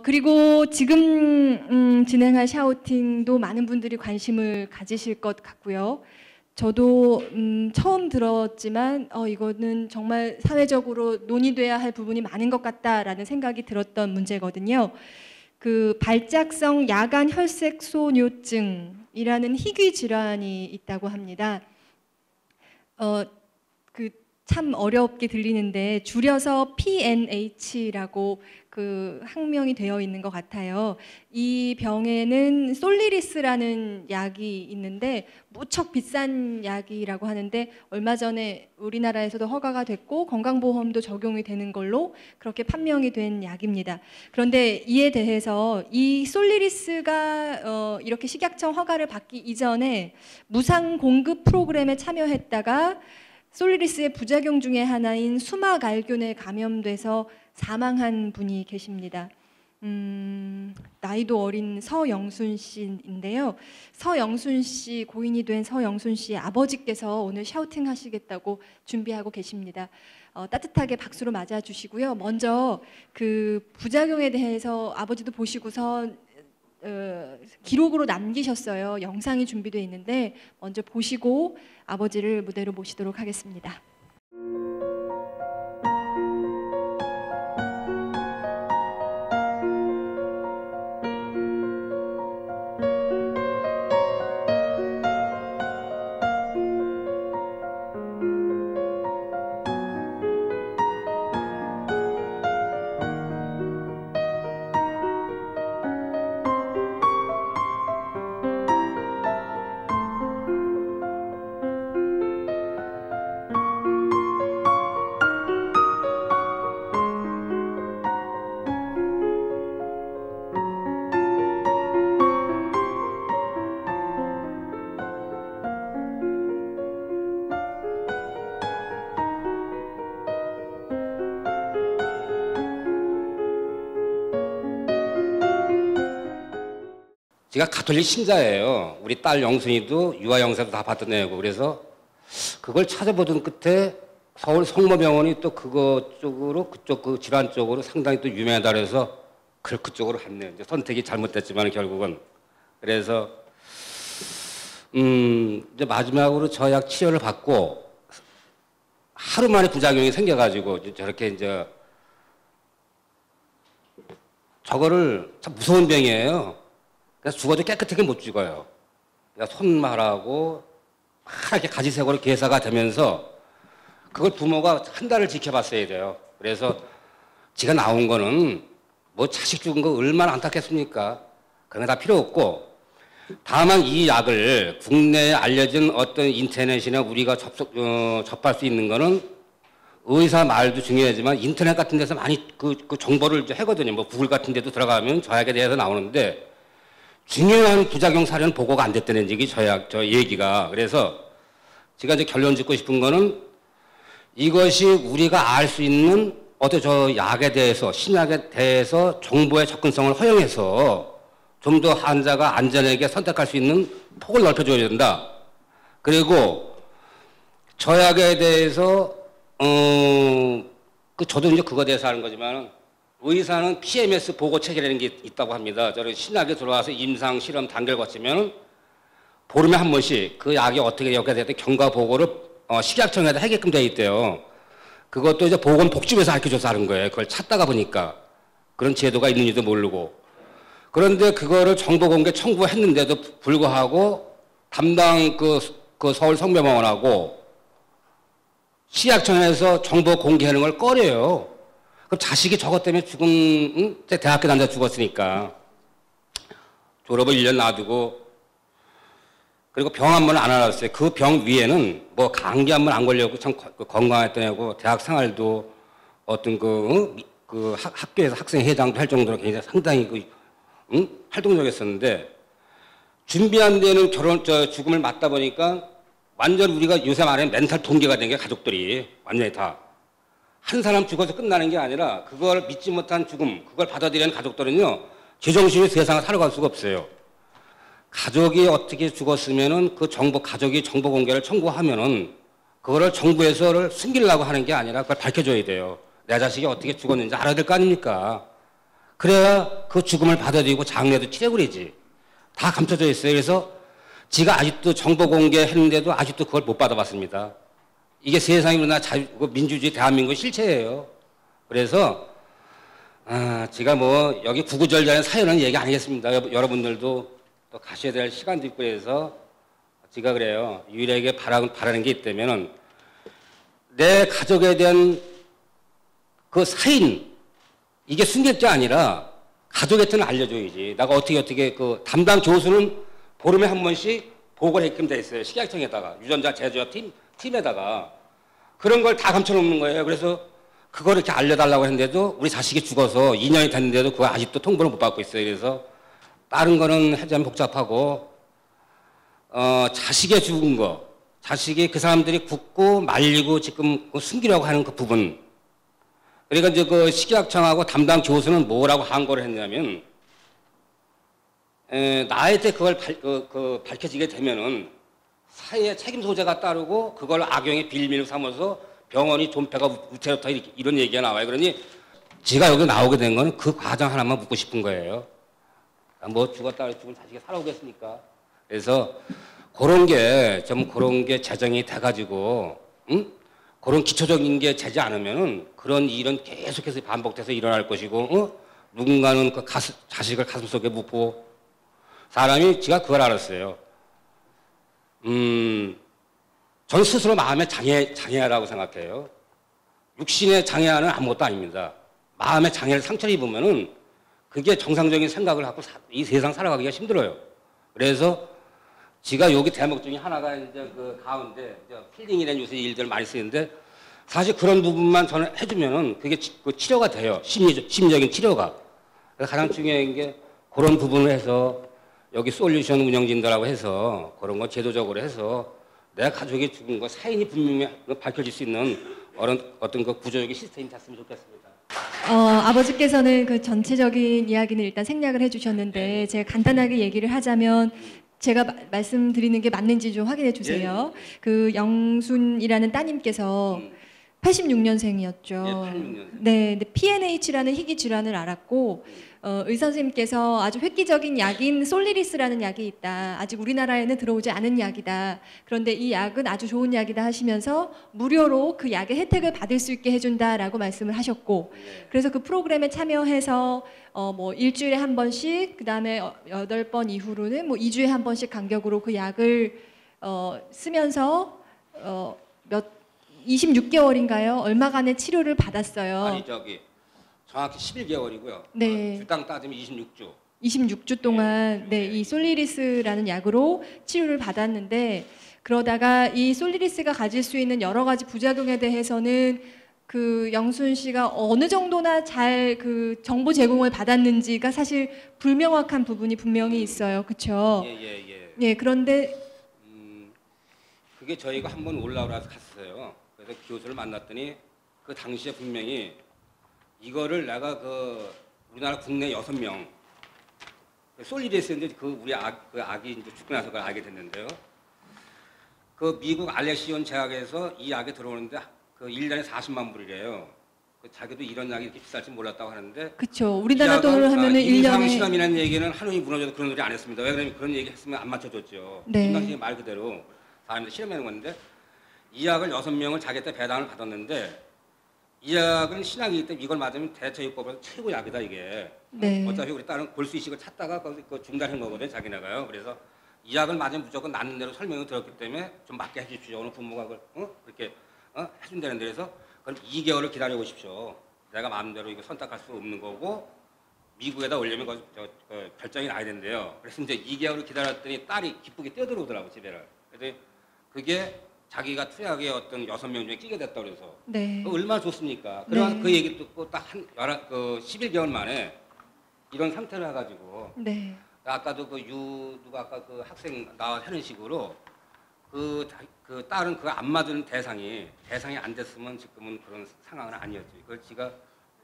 그리고 지금 진행할 샤우팅도 많은 분들이 관심을 가지실 것 같고요. 저도 처음 들었지만 이거는 정말 사회적으로 논의돼야 할 부분이 많은 것 같다라는 생각이 들었던 문제거든요. 그 발작성 야간 혈색소뇨증이라는 희귀 질환이 있다고 합니다. 참 어렵게 들리는데 줄여서 PNH라고 그 학명이 되어 있는 것 같아요. 이 병에는 솔리리스라는 약이 있는데 무척 비싼 약이라고 하는데 얼마 전에 우리나라에서도 허가가 됐고 건강보험도 적용이 되는 걸로 그렇게 판명이 된 약입니다. 그런데 이에 대해서 이 솔리리스가 이렇게 식약청 허가를 받기 이전에 무상 공급 프로그램에 참여했다가 솔리리스의 부작용 중에 하나인 수막알균에 감염돼서 사망한 분이 계십니다. 나이도 어린 서영순 씨인데요. 서영순 씨, 고인이 된 서영순 씨의 아버지께서 오늘 샤우팅 하시겠다고 준비하고 계십니다. 따뜻하게 박수로 맞아주시고요. 먼저 그 부작용에 대해서 아버지도 보시고서 기록으로 남기셨어요. 영상이 준비되어 있는데 먼저 보시고 아버지를 무대로 모시도록 하겠습니다. 제가 가톨릭 신자예요. 우리 딸 영순이도 유아영사도 다 받던 애고 그래서 그걸 찾아보던 끝에 서울 성모병원이 또 그쪽 그 질환 쪽으로 상당히 또 유명하다 그래서 그쪽으로 갔네요. 이제 선택이 잘못됐지만 결국은 그래서 이제 마지막으로 저약 치료를 받고 하루 만에 부작용이 생겨가지고 저렇게 이제 저거를 참 무서운 병이에요. 그래서 죽어도 깨끗하게 못 죽어요. 그러니까 손말하고 이렇게 가지색으로 괴사가 되면서 그걸 부모가 한 달을 지켜봤어야 돼요. 그래서 지가 나온 거는 뭐 자식 죽은 거 얼마나 안타깝습니까? 그런 거 다 필요 없고 다만 이 약을 국내에 알려진 어떤 인터넷이나 우리가 접할 수 있는 거는 의사 말도 중요하지만 인터넷 같은 데서 많이 그 정보를 하거든요. 뭐 구글 같은 데도 들어가면 저 약에 대해서 나오는데 중요한 부작용 사례는 보고가 안 됐다는 얘기, 저 얘기가. 그래서 제가 이제 결론 짓고 싶은 거는 이것이 우리가 알 수 있는 어떤 저 약에 대해서, 신약에 대해서 정보의 접근성을 허용해서 좀 더 환자가 안전하게 선택할 수 있는 폭을 넓혀줘야 된다. 그리고 저 약에 대해서, 저도 이제 그거에 대해서 하는 거지만 의사는 PMS 보고 체계라는 게 있다고 합니다. 저는 신약에 들어와서 임상 실험 단계를 거치면 보름에 한 번씩 그 약이 어떻게 역할돼야 돼 경과 보고를 식약청에다 하게끔 돼 있대요. 그것도 이제 보건복지부에서 알려줘서 하는 거예요. 그걸 찾다가 보니까 그런 제도가 있는지도 모르고. 그런데 그거를 정보 공개 청구했는데도 불구하고 담당 그 서울 성모병원하고 식약청에서 정보 공개하는 걸 꺼려요. 그럼 자식이 저것 때문에 죽은, 대학교 남자 죽었으니까. 졸업을 1년 놔두고, 그리고 병 한 번 안 알았어요. 그 병 위에는 뭐 감기 한 번 안 걸려고 참 건강했던 애고, 대학 생활도 어떤 학교에서 학생회장도 할 정도로 굉장히 상당히 활동적이었었는데, 준비 안 되는 죽음을 맞다 보니까 완전 우리가 요새 말하는 멘탈 동기가 된 게 가족들이 완전히 다. 한 사람 죽어서 끝나는 게 아니라 그걸 믿지 못한 죽음, 그걸 받아들이는 가족들은요, 제정신이 세상을 살아갈 수가 없어요. 가족이 어떻게 죽었으면은 그 가족이 정보 공개를 청구하면은 그거를 정부에서를 숨기려고 하는 게 아니라 그걸 밝혀줘야 돼요. 내 자식이 어떻게 죽었는지 알아야 될 거 아닙니까? 그래야 그 죽음을 받아들이고 장례도 치르고 그러지. 다 감춰져 있어요. 그래서 지가 아직도 정보 공개했는데도 아직도 그걸 못 받아봤습니다. 이게 세상에 우리나라 민주주의 대한민국 실체예요. 그래서 제가 뭐 여기 구구절절한 사연은 얘기 안 하겠습니다. 여러분들도 또 가셔야 될 시간도 있고 해서 제가 그래요. 유일하게 바라는 게 있다면은 내 가족에 대한 그 사인 이게 숨길 게 아니라 가족한테는 알려줘야지. 내가 어떻게 그 담당 교수는 보름에 한 번씩 보고를 했게끔 돼 있어요. 식약청에다가 유전자 제조업 팀에다가 그런 걸 다 감춰놓는 거예요. 그래서 그걸 이렇게 알려달라고 했는데도 우리 자식이 죽어서 2년이 됐는데도 그거 아직도 통보를 못 받고 있어요. 그래서 다른 거는 하자면 복잡하고 자식이 죽은 거, 자식이 그 사람들이 굽고 말리고 지금 숨기려고 하는 그 부분. 그러니까 이제 그 식약청하고 담당 교수는 뭐라고 항고를 했냐면 나한테 그걸 밝혀지게 되면은 사회의 책임 소재가 따르고 그걸 악용의 빌미를 삼아서 병원이 존폐가 우체롭다 이런 얘기가 나와요. 그러니 제가 여기 나오게 된 거는 그 과정 하나만 묻고 싶은 거예요. 뭐 죽었다 죽은 자식이 살아오겠습니까? 그래서 그런 게 재정이 돼가지고, 그런 기초적인 게 되지 않으면은 그런 일은 계속해서 반복돼서 일어날 것이고, 누군가는 그 자식을 가슴속에 묻고, 사람이 제가 그걸 알았어요. 전 스스로 마음의 장애라고 생각해요. 육신의 장애는 아무것도 아닙니다. 마음의 장애를 상처를 입으면은 그게 정상적인 생각을 갖고 이 세상 살아가기가 힘들어요. 그래서 제가 여기 대목 중에 하나가 이제 그 가운데 힐링이라는 요새 일들 많이 쓰는데 사실 그런 부분만 저는 해주면은 그게 그 치료가 돼요. 심리적인 치료가. 그래서 가장 중요한 게 그런 부분을 해서 여기 솔루션 운영진들하고 해서 그런 거 제도적으로 해서 내 가족이 죽은 거 사인이 분명히 밝혀질 수 있는 어떤 그 구조적인 시스템이 됐으면 좋겠습니다. 아버지께서는 그 전체적인 이야기는 일단 생략을 해주셨는데 제가 간단하게 얘기를 하자면 제가 말씀드리는 게 맞는지 좀 확인해 주세요. 그 영순이라는 따님께서 86년생이었죠. 예, 86년생. 네, 근데 PNH라는 희귀 질환을 알았고 의사 선생님께서 아주 획기적인 약인 솔리리스라는 약이 있다. 아직 우리나라에는 들어오지 않은 약이다. 그런데 이 약은 아주 좋은 약이다 하시면서 무료로 그 약의 혜택을 받을 수 있게 해준다라고 말씀을 하셨고, 그래서 그 프로그램에 참여해서 뭐 일주일에 한 번씩, 그 다음에 8번 이후로는 뭐 2주에 한 번씩 간격으로 그 약을 쓰면서 26개월인가요? 얼마간의 치료를 받았어요. 아니 정확히 11개월이고요. 네. 주당 따지면 26주. 26주 동안 이 솔리리스라는 약으로 치료를 받았는데, 그러다가 이 솔리리스가 가질 수 있는 여러 가지 부작용에 대해서는 그 영순 씨가 어느 정도나 잘 그 정보 제공을 받았는지가 사실 불명확한 부분이 분명히 있어요. 그렇죠? 예, 그런데 그게 저희가 한번 올라오라서 갔어요. 그래서 교수를 만났더니 그 당시에 분명히 이거를 내가 그 우리나라 국내 6명 솔리리스인데 그 우리 아기 이제 죽고 나서 그걸 알게 됐는데요. 그 미국 알렉시온 제약에서 이 약이 들어오는데 그 1년에 40만 불이래요. 그 자기도 이런 약이 이렇게 비쌀지 몰랐다고 하는데. 그렇죠. 우리나라 돈으로 하면은 1년에 실험이라는 얘기는 하루이 무너져도 그런 소리 안 했습니다. 왜 그러면 그런 얘기 했으면 안 맞춰줬죠. 네. 당시에 말 그대로 사람들 실험하는 건데 이 약을 6명을 자기한테 배당을 받았는데 이 약은 신약이기 때문에 이걸 맞으면 대처요법에서 최고 약이다 이게. 네. 어차피 우리 딸은 골수 이식을 찾다가 그 중단한 거거든요 자기네가요. 그래서 이 약을 맞으면 무조건 낫는 대로 설명을 들었기 때문에 좀 맞게 해주십시오. 오늘 부모가 그걸 그렇게 해준다는데 그래서 그럼 2개월을 기다려 보십시오. 내가 마음대로 이거 선택할 수 없는 거고 미국에다 올리면 결정이 나야 된대요. 그래서 이제 2개월을 기다렸더니 딸이 기쁘게 뛰어들어오더라고 집에를. 그래서 그게 자기가 투약의 어떤 6명 중에 끼게 됐다 그래서. 네. 얼마나 좋습니까? 그런 네. 그 얘기 듣고 딱 11개월 만에 이런 상태를 해가지고. 네. 아까도 누가 아까 그 학생 나와 하는 식으로 그 딸은 그 안 맞은 대상이 안 됐으면 지금은 그런 상황은 아니었죠. 그걸 지가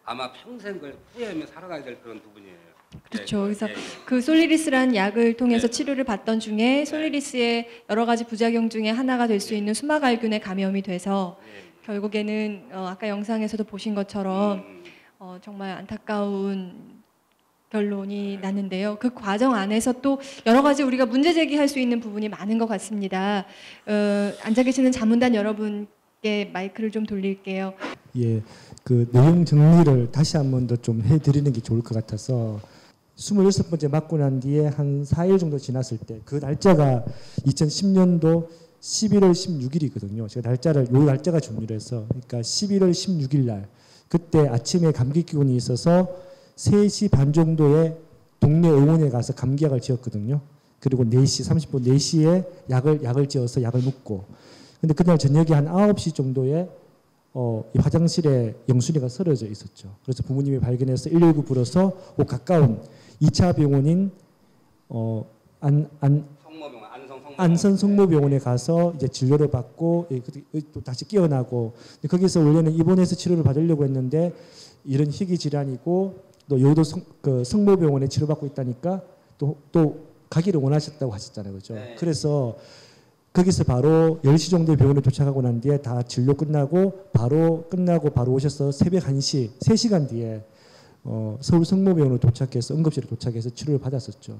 아마 평생 그걸 후회하며 살아가야 될 그런 부분이에요. 그렇죠. 그래서 그 솔리리스라는 약을 통해서 치료를 받던 중에 솔리리스의 여러 가지 부작용 중에 하나가 될 수 있는 수막알균에 감염이 돼서 결국에는 아까 영상에서도 보신 것처럼 정말 안타까운 결론이 났는데요. 그 과정 안에서 또 여러 가지 우리가 문제 제기할 수 있는 부분이 많은 것 같습니다. 앉아 계시는 자문단 여러분께 마이크를 좀 돌릴게요. 예, 그 내용 정리를 다시 한 번 더 좀 해드리는 게 좋을 것 같아서 26번째 맞고 난 뒤에 한 4일 정도 지났을 때 그 날짜가 2010년도 11월 16일이거든요. 제가 요 날짜가 중요해서 해서 그러니까 11월 16일 날 그때 아침에 감기 기운이 있어서 3시 반 정도에 동네 의원에 가서 감기약을 지었거든요. 그리고 4시 30분 4시에 약을 지어서 약을 먹고 근데 그날 저녁에 한 9시 정도에 이 화장실에 영순이가 쓰러져 있었죠. 그래서 부모님이 발견해서 119 불어서 가까운 2차 병원인 안선 성모병원에 가서 이제 진료를 받고 또 다시 깨어나고 거기서 원래는 입원해서 치료를 받으려고 했는데 이런 희귀 질환이고 또 여의도 성모병원에 치료받고 있다니까 또 가기를 원하셨다고 하셨잖아요, 그렇죠? 네. 그래서 거기서 바로 10시 정도에 병원에 도착하고 난 뒤에 다 진료 끝나고 바로 오셔서 새벽 1시 3시간 뒤에 서울 성모병원으로 도착해서 응급실에 도착해서 치료를 받았었죠.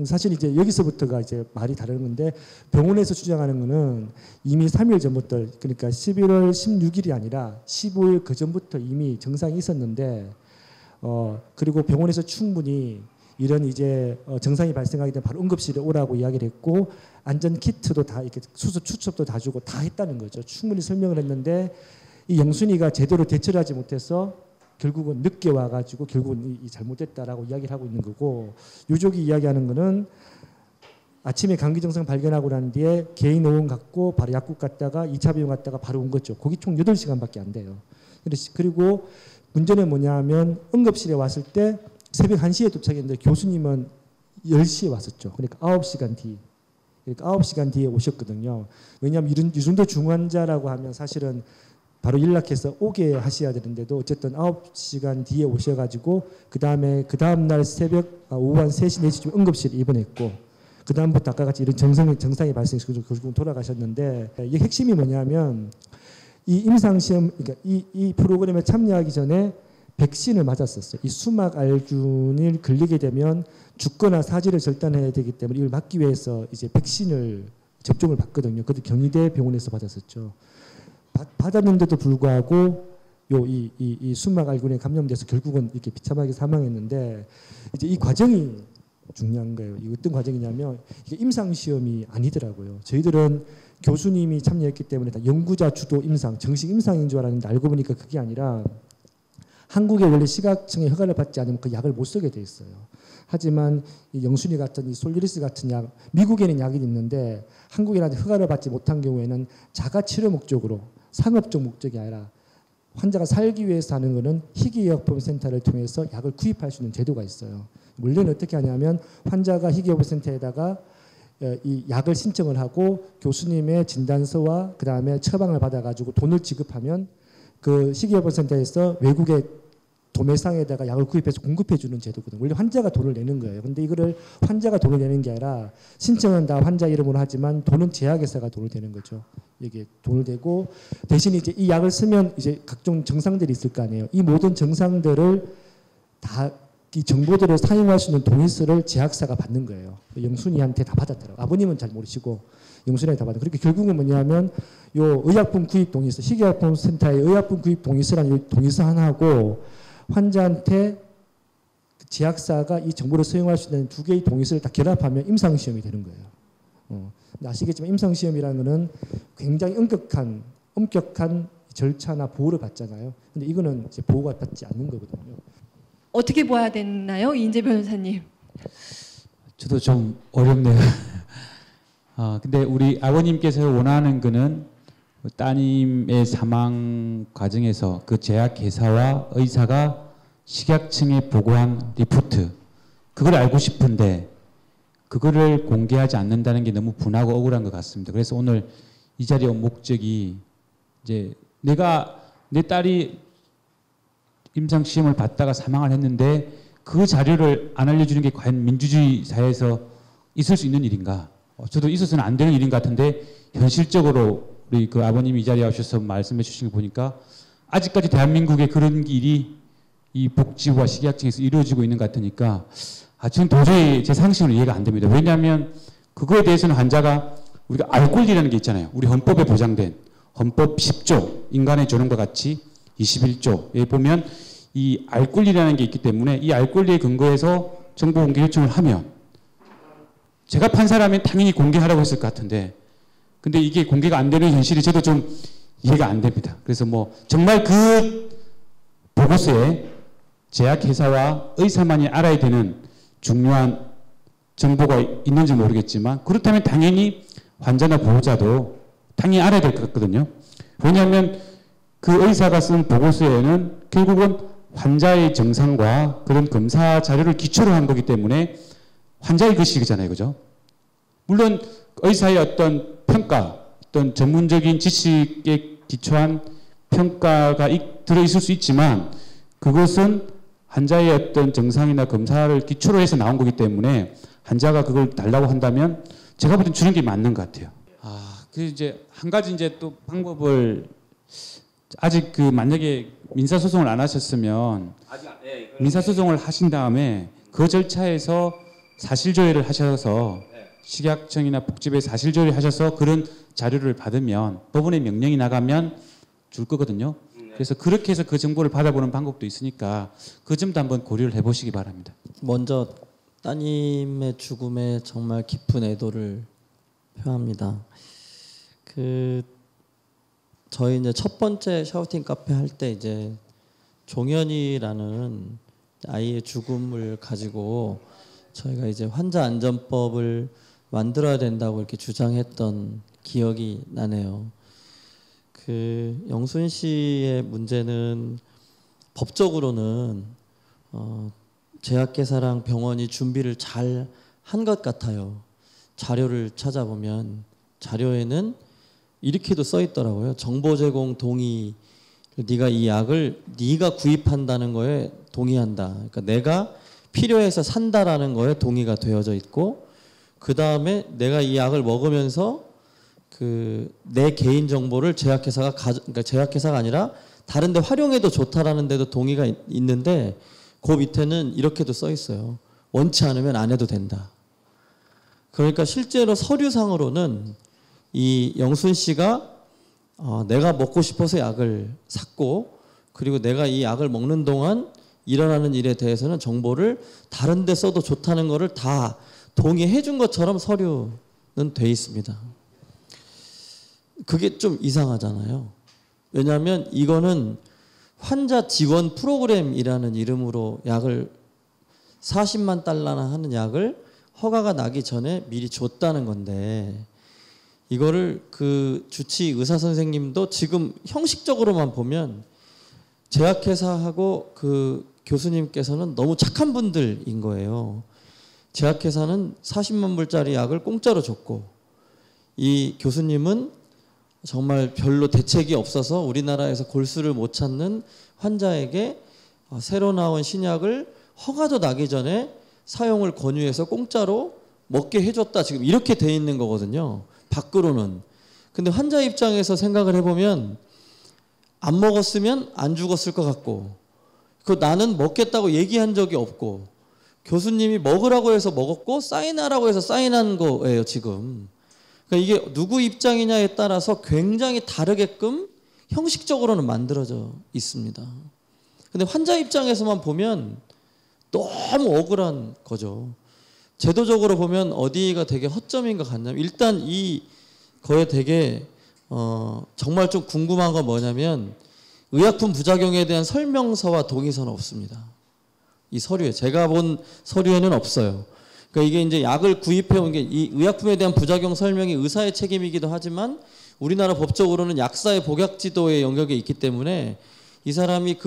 사실 이제 여기서부터가 이제 말이 다른 건데 병원에서 주장하는 거는 이미 3일 전부터 그러니까 11월 16일이 아니라 15일 그 전부터 이미 증상이 있었는데 그리고 병원에서 충분히 이런 이제 증상이 발생하게 되면 바로 응급실에 오라고 이야기를 했고 안전 키트도 다 이렇게 수술 추첩도 다 주고 다 했다는 거죠. 충분히 설명을 했는데 이 영순이가 제대로 대처를 하지 못해서 결국은 늦게 와가지고 결국은 이 잘못됐다라고 이야기를 하고 있는 거고 유족이 이야기하는 거는 아침에 감기 증상 발견하고 난 뒤에 개인 의원 갔고 바로 약국 갔다가 2차 병원 갔다가 바로 온 거죠. 거기 총 8시간밖에 안 돼요. 그리고 문제는 뭐냐 하면 응급실에 왔을 때 새벽 1시에 도착했는데 교수님은 10시에 왔었죠. 그러니까 9시간 뒤. 그러니까 9시간 뒤에 오셨거든요. 왜냐하면 이 정도 중환자라고 하면 사실은 바로 연락해서 오게 하셔야 되는데도 어쨌든 9시간 뒤에 오셔가지고 그 다음날 새벽 오후 한 3시, 4시쯤 응급실에 입원했고 그 다음부터 아까 같이 이런 증상이 발생해서 결국은 돌아가셨는데 이게 핵심이 뭐냐면 이 임상시험 그러니까 이 프로그램에 참여하기 전에 백신을 맞았었어요. 이 수막알균을 걸리게 되면 죽거나 사지를 절단해야 되기 때문에 이걸 막기 위해서 이제 백신을 접종을 받거든요. 그것도 경희대 병원에서 받았었죠. 받았는데도 불구하고 이 수막알균에 감염돼서 결국은 이렇게 비참하게 사망했는데 이제 이 과정이 중요한 거예요. 이 어떤 과정이냐면 이게 임상시험이 아니더라고요. 저희들은 교수님이 참여했기 때문에 다 연구자 주도 임상, 정식 임상인 줄 알았는데 알고 보니까 그게 아니라 한국에 원래 식약청의 허가를 받지 않으면 그 약을 못 쓰게 돼 있어요. 하지만 이 영순이 같은 이 솔리리스 같은 약, 미국에는 약이 있는데 한국이라는 허가를 받지 못한 경우에는 자가 치료 목적으로 상업적 목적이 아니라 환자가 살기 위해서 하는 것은 희귀의약품센터를 통해서 약을 구입할 수 있는 제도가 있어요. 원래는 어떻게 하냐면 환자가 희귀의약품센터에다가 이 약을 신청을 하고 교수님의 진단서와 그 다음에 처방을 받아가지고 돈을 지급하면 그 희귀의약품센터에서 외국의 도매상에다가 약을 구입해서 공급해 주는 제도거든요. 원래 환자가 돈을 내는 거예요. 근데 이거를 환자가 돈을 내는 게 아니라 신청은 다 환자 이름으로 하지만 돈은 제약회사가 돈을 내는 거죠. 이게 돈을 대고 대신 이제 이 약을 쓰면 이제 각종 증상들이 있을 거 아니에요. 이 모든 증상들을 다 이 정보들을 사용할 수 있는 동의서를 제약사가 받는 거예요. 영순이한테 다 받았더라고요. 아버님은 잘 모르시고 영순이한테 다 받은. 그렇게 결국은 뭐냐면 요 의약품 구입 동의서, 희귀의약품 센터의 의약품 구입 동의서라는 동의서 하나하고 환자한테 제약사가 이 정보를 사용할 수 있는 두 개의 동의서를 다 결합하면 임상시험이 되는 거예요. 아시겠지만 임상시험이라는 것은 굉장히 엄격한 절차나 보호를 받잖아요. 근데 이거는 이제 보호가 받지 않는 거거든요. 어떻게 봐야 되나요, 이인재 변호사님? 저도 좀 어렵네요. 근데 우리 아버님께서 원하는 거는 따님의 사망 과정에서 그 제약회사와 의사가 식약청에 보고한 리포트 그걸 알고 싶은데 그거를 공개하지 않는다는 게 너무 분하고 억울한 것 같습니다. 그래서 오늘 이 자리에 온 목적이 이제 내가 내 딸이 임상시험을 받다가 사망을 했는데 그 자료를 안 알려주는 게 과연 민주주의 사회에서 있을 수 있는 일인가? 저도 있어서는 안 되는 일인 것 같은데 현실적으로 우리 그 아버님이 이 자리에 오셔서 말씀해 주신 거 보니까 아직까지 대한민국에 그런 일이 이 복지부와 식약청에서 이루어지고 있는 것 같으니까 저는 도저히 제 상식으로 이해가 안 됩니다. 왜냐하면 그거에 대해서는 환자가 우리가 알 권리라는 게 있잖아요. 우리 헌법에 보장된 헌법 10조 인간의 존엄과 같이 21조에 보면 이 알 권리라는 게 있기 때문에 이 알 권리에 근거해서 정보 공개 요청을 하면 제가 판사라면 당연히 공개하라고 했을 것 같은데 근데 이게 공개가 안 되는 현실이 저도 좀 이해가 안 됩니다. 그래서 뭐 정말 그 보고서에 제약회사와 의사만이 알아야 되는 중요한 정보가 있는지 모르겠지만 그렇다면 당연히 환자나 보호자도 당연히 알아야 될 것 같거든요. 왜냐하면 그 의사가 쓴 보고서에는 결국은 환자의 정상과 그런 검사 자료를 기초로 한 거기 때문에 환자의 글씨잖아요. 그죠? 물론 의사의 어떤 평가, 어떤 전문적인 지식에 기초한 평가가 들어있을 수 있지만 그것은 환자의 어떤 정상이나 검사를 기초로 해서 나온 거기 때문에 환자가 그걸 달라고 한다면 제가 볼 땐 주는 게 맞는 것 같아요. 그 이제 한 가지 이제 또 방법을 아직 그 만약에 민사소송을 안 하셨으면 민사소송을 하신 다음에 그 절차에서 사실조회를 하셔서 식약청이나 복지부에 사실조회를 하셔서 그런 자료를 받으면 법원의 명령이 나가면 줄 거거든요. 그래서 그렇게 해서 그 정보를 받아보는 방법도 있으니까 그 점도 한번 고려를 해보시기 바랍니다. 먼저 따님의 죽음에 정말 깊은 애도를 표합니다. 저희 이제 첫 번째 샤우팅 카페 할 때 이제 종현이라는 아이의 죽음을 가지고 저희가 이제 환자 안전법을 만들어야 된다고 이렇게 주장했던 기억이 나네요. 영순 씨의 문제는 법적으로는 제약회사랑 병원이 준비를 잘 한 것 같아요. 자료를 찾아보면 자료에는 이렇게도 써 있더라고요. 정보 제공 동의. 네가 이 약을 네가 구입한다는 거에 동의한다. 그러니까 내가 필요해서 산다라는 거에 동의가 되어져 있고 그 다음에 내가 이 약을 먹으면서 내 개인 정보를 그러니까 제약회사가 아니라 다른 데 활용해도 좋다라는 데도 동의가 있는데 그 밑에는 이렇게도 써 있어요. 원치 않으면 안 해도 된다. 그러니까 실제로 서류상으로는 이 영순 씨가 내가 먹고 싶어서 약을 샀고 그리고 내가 이 약을 먹는 동안 일어나는 일에 대해서는 정보를 다른 데 써도 좋다는 거를 다 동의해 준 것처럼 서류는 돼 있습니다. 그게 좀 이상하잖아요. 왜냐하면 이거는 환자 지원 프로그램이라는 이름으로 약을 40만 달러나 하는 약을 허가가 나기 전에 미리 줬다는 건데 이거를 주치 의사 선생님도 지금 형식적으로만 보면 제약회사하고 교수님께서는 너무 착한 분들인 거예요. 제약회사는 40만 불짜리 약을 공짜로 줬고 이 교수님은 정말 별로 대책이 없어서 우리나라에서 골수를 못 찾는 환자에게 새로 나온 신약을 허가도 나기 전에 사용을 권유해서 공짜로 먹게 해줬다. 지금 이렇게 돼 있는 거거든요. 밖으로는. 근데 환자 입장에서 생각을 해보면 안 먹었으면 안 죽었을 것 같고 나는 먹겠다고 얘기한 적이 없고 교수님이 먹으라고 해서 먹었고 사인하라고 해서 사인한 거예요. 지금. 그러니까 이게 누구 입장이냐에 따라서 굉장히 다르게끔 형식적으로는 만들어져 있습니다. 근데 환자 입장에서만 보면 너무 억울한 거죠. 제도적으로 보면 어디가 되게 허점인 것 같냐면 일단 거에 되게 정말 좀 궁금한 건 뭐냐면 의약품 부작용에 대한 설명서와 동의서는 없습니다. 이 서류에 제가 본 서류에는 없어요. 그러니까 이게 이제 약을 구입해 온 게 이 의약품에 대한 부작용 설명이 의사의 책임이기도 하지만 우리나라 법적으로는 약사의 복약 지도의 영역에 있기 때문에 이 사람이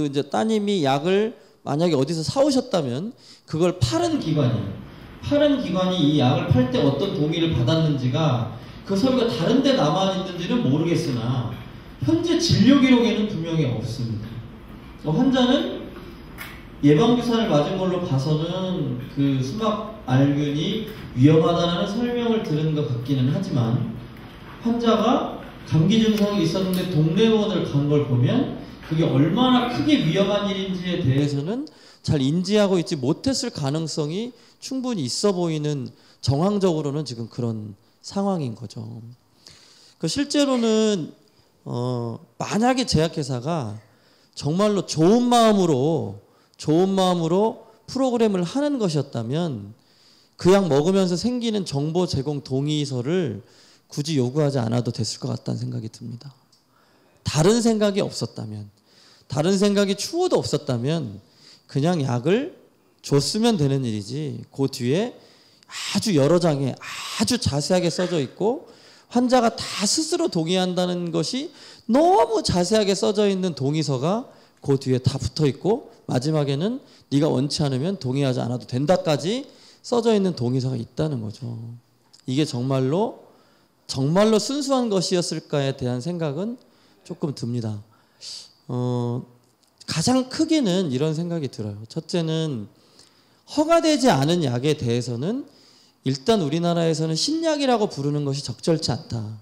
이제 따님이 약을 만약에 어디서 사오셨다면 그걸 파는 기관이 이 약을 팔 때 어떤 동의를 받았는지가 그 서류가 다른 데 남아있는지는 모르겠으나 현재 진료 기록에는 분명히 없습니다. 환자는 예방주사를 맞은 걸로 봐서는 수막 알균이 위험하다는 설명을 들은 것 같기는 하지만 환자가 감기 증상이 있었는데 동네원을 간 걸 보면 그게 얼마나 크게 위험한 일인지에 대해서는 잘 인지하고 있지 못했을 가능성이 충분히 있어 보이는, 정황적으로는 지금 그런 상황인 거죠. 실제로는 만약에 제약회사가 정말로 좋은 마음으로 프로그램을 하는 것이었다면 그 약 먹으면서 생기는 정보 제공 동의서를 굳이 요구하지 않아도 됐을 것 같다는 생각이 듭니다. 다른 생각이 없었다면, 다른 생각이 추호도 없었다면 그냥 약을 줬으면 되는 일이지, 그 뒤에 아주 여러 장에 아주 자세하게 써져 있고 환자가 다 스스로 동의한다는 것이 너무 자세하게 써져 있는 동의서가 그 뒤에 다 붙어 있고 마지막에는 네가 원치 않으면 동의하지 않아도 된다까지 써져 있는 동의서가 있다는 거죠. 이게 정말로 순수한 것이었을까에 대한 생각은 조금 듭니다. 가장 크게는 이런 생각이 들어요. 첫째는 허가되지 않은 약에 대해서는 일단 우리나라에서는 신약이라고 부르는 것이 적절치 않다.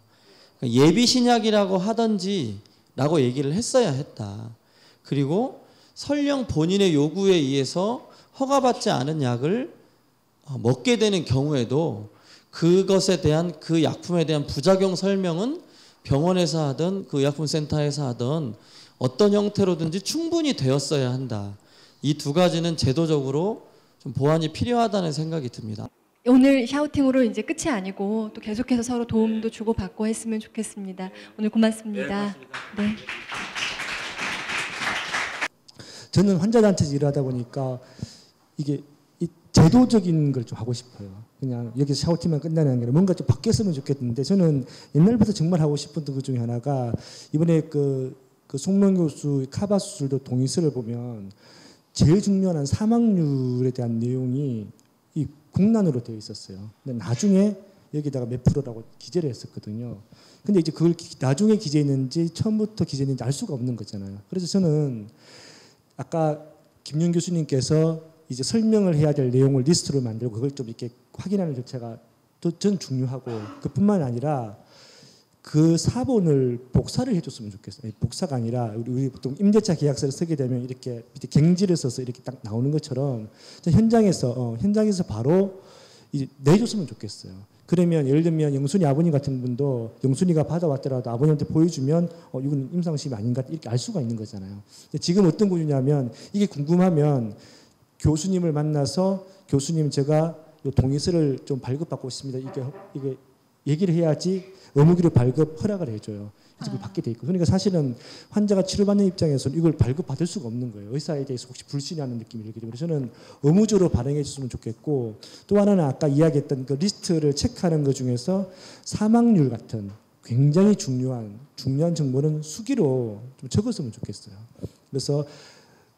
예비 신약이라고 하든지 라고 얘기를 했어야 했다. 그리고 설령 본인의 요구에 의해서 허가받지 않은 약을 먹게 되는 경우에도 그것에 대한, 그 약품에 대한 부작용 설명은 병원에서 하든 그 의약품센터에서 하든 어떤 형태로든지 충분히 되었어야 한다. 이 두 가지는 제도적으로 좀 보완이 필요하다는 생각이 듭니다. 오늘 샤우팅으로 이제 끝이 아니고 또 계속해서 서로 도움도 주고받고 했으면 좋겠습니다. 오늘 고맙습니다. 네. 저는 환자단체에서 일하다 보니까 이게 제도적인 걸 좀 하고 싶어요. 그냥 여기서 샤우팅만 끝나는 게 아니라 뭔가 좀 바뀌었으면 좋겠는데, 저는 옛날부터 정말 하고 싶었던 것 중에 하나가, 이번에 그 송명 교수 카바 수술도 동의서를 보면 제일 중요한 사망률에 대한 내용이 이 국난으로 되어 있었어요. 근데 나중에 여기다가 몇 프로라고 기재를 했었거든요. 근데 이제 그걸 나중에 기재했는지 처음부터 기재했는지 알 수가 없는 거잖아요. 그래서 저는 아까 김윤 교수님께서 이제 설명을 해야 될 내용을 리스트로 만들고 그걸 좀 이렇게 확인하는 절차가 전 중요하고, 그뿐만 아니라 그 사본을 복사를 해줬으면 좋겠어요. 복사가 아니라 우리 보통 임대차 계약서를 쓰게 되면 이렇게 밑에 갱지를 써서 이렇게 딱 나오는 것처럼 현장에서 바로 이제 내줬으면 좋겠어요. 그러면 예를 들면 영순이 아버님 같은 분도 영순이가 받아왔더라도 아버님한테 보여주면 이건 임상심이 아닌가 이렇게 알 수가 있는 거잖아요. 지금 어떤 구조냐면, 이게 궁금하면 교수님을 만나서 교수님 제가 이 동의서를 좀 발급받고 있습니다. 이게 얘기를 해야지 의무기록 발급 허락을 해줘요. 그래서 그걸 받게 돼 있고. 그러니까 사실은 환자가 치료받는 입장에서는 이걸 발급받을 수가 없는 거예요. 의사에 대해서 혹시 불신하는 느낌이 들기 때문에 저는 의무적으로 발행해 줬으면 좋겠고, 또 하나는 아까 이야기했던 그 리스트를 체크하는 것 중에서 사망률 같은 굉장히 중요한 정보는 수기로 좀 적었으면 좋겠어요. 그래서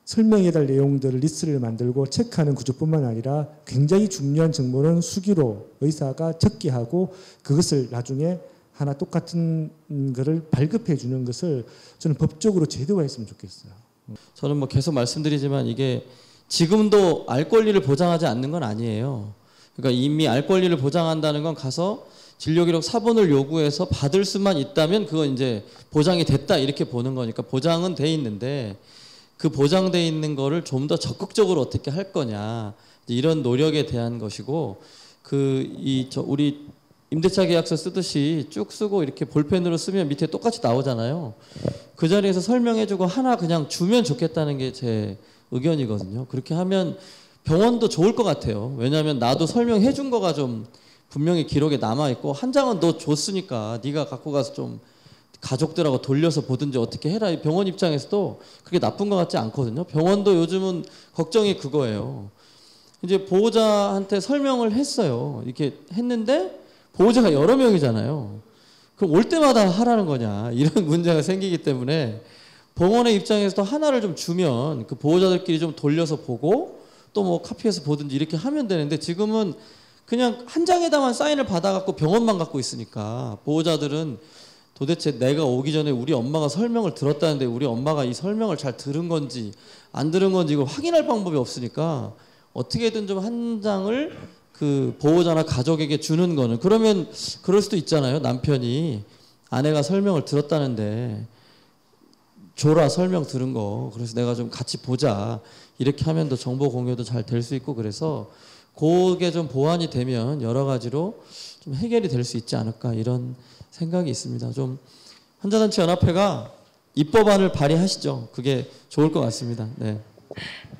설명해달 내용들을 리스트를 만들고 체크하는 구조뿐만 아니라 굉장히 중요한 정보는 수기로 의사가 적게 하고 그것을 나중에 하나 똑같은 거를 발급해 주는 것을 저는 법적으로 제도화했으면 좋겠어요. 저는 뭐 계속 말씀드리지만 이게 지금도 알 권리를 보장하지 않는 건 아니에요. 그러니까 이미 알 권리를 보장한다는 건 가서 진료기록 사본을 요구해서 받을 수만 있다면 그건 이제 보장이 됐다 이렇게 보는 거니까 보장은 돼 있는데, 그 보장돼 있는 거를 좀 더 적극적으로 어떻게 할 거냐, 이런 노력에 대한 것이고, 우리 임대차 계약서 쓰듯이 쭉 쓰고 이렇게 볼펜으로 쓰면 밑에 똑같이 나오잖아요. 그 자리에서 설명해주고 하나 그냥 주면 좋겠다는 게 제 의견이거든요. 그렇게 하면 병원도 좋을 것 같아요. 왜냐하면 나도 설명해준 거가 좀 분명히 기록에 남아있고, 한 장은 너 줬으니까 네가 갖고 가서 좀 가족들하고 돌려서 보든지 어떻게 해라. 병원 입장에서도 그게 나쁜 것 같지 않거든요. 병원도 요즘은 걱정이 그거예요. 이제 보호자한테 설명을 했어요. 이렇게 했는데 보호자가 여러 명이잖아요. 그럼 올 때마다 하라는 거냐, 이런 문제가 생기기 때문에 병원의 입장에서도 하나를 좀 주면 그 보호자들끼리 좀 돌려서 보고 또 뭐 카피해서 보든지 이렇게 하면 되는데, 지금은 그냥 한 장에다만 사인을 받아갖고 병원만 갖고 있으니까 보호자들은 도대체 내가 오기 전에 우리 엄마가 설명을 들었다는데 우리 엄마가 이 설명을 잘 들은 건지 안 들은 건지 이걸 확인할 방법이 없으니까 어떻게든 좀 한 장을 그 보호자나 가족에게 주는 거는, 그러면 그럴 수도 있잖아요. 남편이 아내가 설명을 들었다는데 줘라 설명 들은 거. 그래서 내가 좀 같이 보자. 이렇게 하면 더 정보 공유도 잘 될 수 있고 그래서 그게 좀 보완이 되면 여러 가지로 좀 해결이 될 수 있지 않을까 이런 생각이 있습니다. 좀 환자단체 연합회가 입법안을 발의하시죠. 그게 좋을 것 같습니다. 네.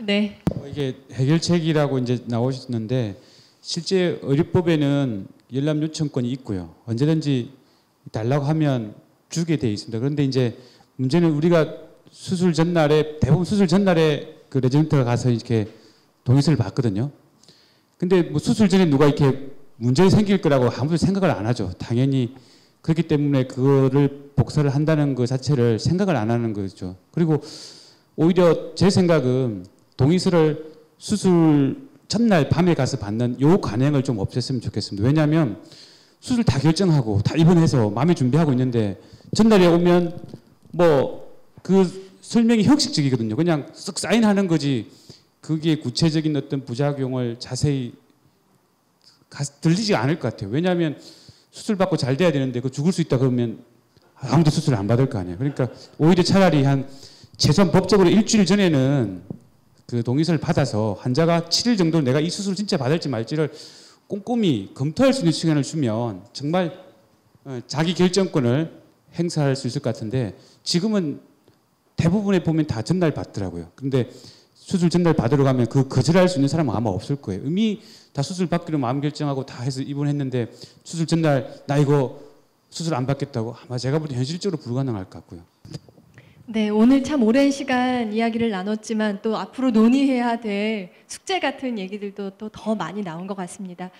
네. 이게 해결책이라고 이제 나오셨는데 실제 의료법에는 열람 요청권이 있고요. 언제든지 달라고 하면 주게 돼 있습니다. 그런데 이제 문제는 우리가 수술 전날에 대부분 수술 전날에 그 레지던트가 가서 이렇게 동의서를 받거든요. 근데 뭐 수술 전에 누가 이렇게 문제 생길 거라고 아무도 생각을 안 하죠. 당연히 그렇기 때문에 그거를 복사를 한다는 것 자체를 생각을 안 하는 거죠. 그리고 오히려 제 생각은 동의서를 수술 첫날 밤에 가서 받는 요 관행을 좀 없앴으면 좋겠습니다. 왜냐하면 수술 다 결정하고 다 입원해서 마음의 준비하고 있는데 전날에 오면 뭐 그 설명이 형식적이거든요. 그냥 쓱 사인하는 거지 그게 구체적인 어떤 부작용을 자세히 들리지 않을 것 같아요. 왜냐하면 수술 받고 잘 돼야 되는데 그 죽을 수 있다 그러면 아무도 수술을 안 받을 거 아니에요. 그러니까 오히려 차라리 한 최소한 법적으로 일주일 전에는 그 동의서를 받아서 환자가 7일 정도 내가 이 수술을 진짜 받을지 말지를 꼼꼼히 검토할 수 있는 시간을 주면 정말 자기 결정권을 행사할 수 있을 것 같은데 지금은 대부분에 보면 다 전날 받더라고요. 그런데 수술 전날 받으러 가면 그 거절할 수 있는 사람은 아마 없을 거예요. 이미 다 수술 받기로 마음 결정하고 다 해서 입원했는데 수술 전날 나 이거 수술 안 받겠다고 아마 제가 볼 때 현실적으로 불가능할 것 같고요. 네, 오늘 참 오랜 시간 이야기를 나눴지만 또 앞으로 논의해야 될 숙제 같은 얘기들도 또 더 많이 나온 것 같습니다.